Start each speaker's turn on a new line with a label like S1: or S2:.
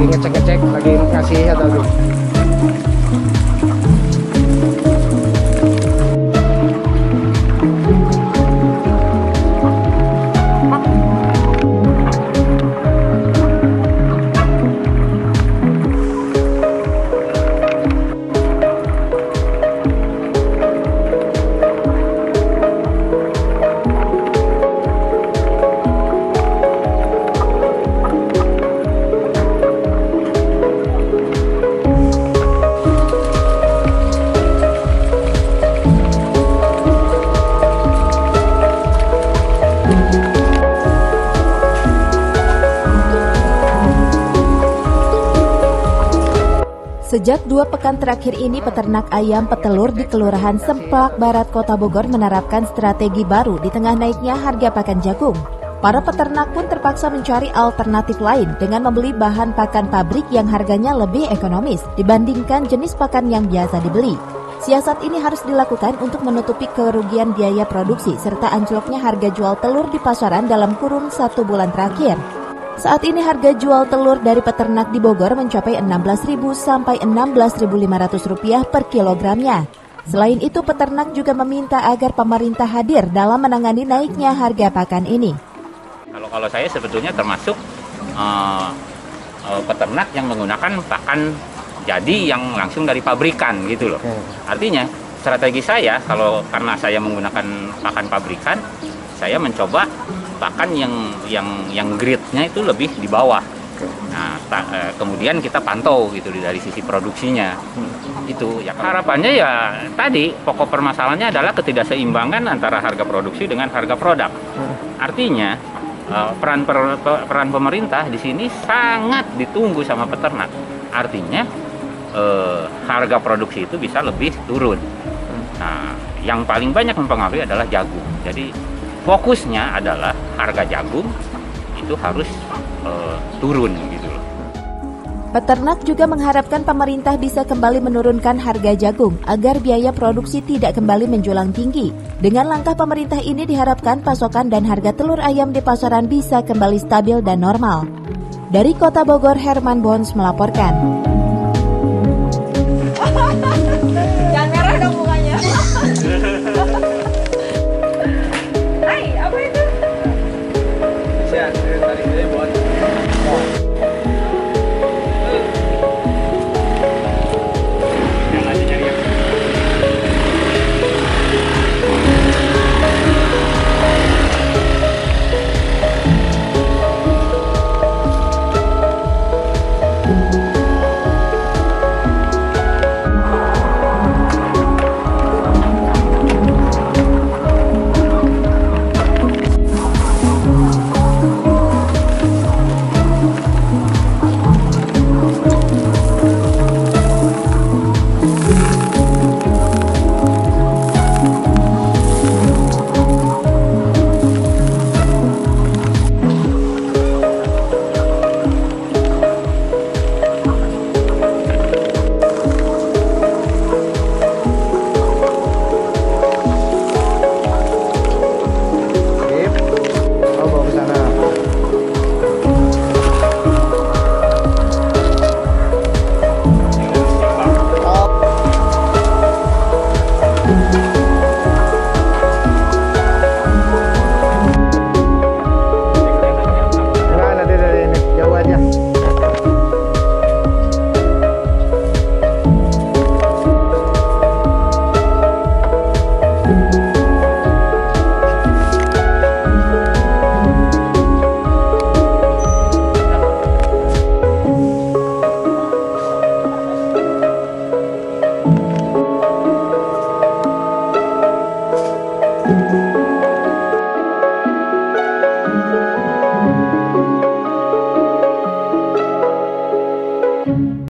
S1: lagi ngecek-ngecek, lagi ngasih atau
S2: Sejak 2 pekan terakhir ini, peternak ayam petelur di Kelurahan Semplak Barat, Kota Bogor menerapkan strategi baru di tengah naiknya harga pakan jagung. Para peternak pun terpaksa mencari alternatif lain dengan membeli bahan pakan pabrik yang harganya lebih ekonomis dibandingkan jenis pakan yang biasa dibeli. Siasat ini harus dilakukan untuk menutupi kerugian biaya produksi serta anjloknya harga jual telur di pasaran dalam kurun 1 bulan terakhir. Saat ini harga jual telur dari peternak di Bogor mencapai Rp16.000 sampai Rp16.500 per kilogramnya. Selain itu, peternak juga meminta agar pemerintah hadir dalam menangani naiknya harga pakan ini.
S3: Kalau saya sebetulnya termasuk peternak yang menggunakan pakan jadi yang langsung dari pabrikan gitu loh. Artinya strategi saya karena saya menggunakan pakan pabrikan, saya mencoba pakan yang grade-nya itu lebih di bawah. Nah, kemudian kita pantau gitu dari sisi produksinya. Itu ya harapannya ya tadi pokok permasalahannya adalah ketidakseimbangan antara harga produksi dengan harga produk. Artinya peran pemerintah di sini sangat ditunggu sama peternak. Artinya harga produksi itu bisa lebih turun. Nah, yang paling banyak mempengaruhi adalah jagung. Jadi fokusnya adalah harga jagung itu harus turun gitu loh.
S2: Peternak juga mengharapkan pemerintah bisa kembali menurunkan harga jagung agar biaya produksi tidak kembali menjulang tinggi. Dengan langkah pemerintah ini diharapkan pasokan dan harga telur ayam di pasaran bisa kembali stabil dan normal. Dari Kota Bogor, Herman Bons melaporkan.
S4: Jangan merah dong mukanya.
S1: Thank you.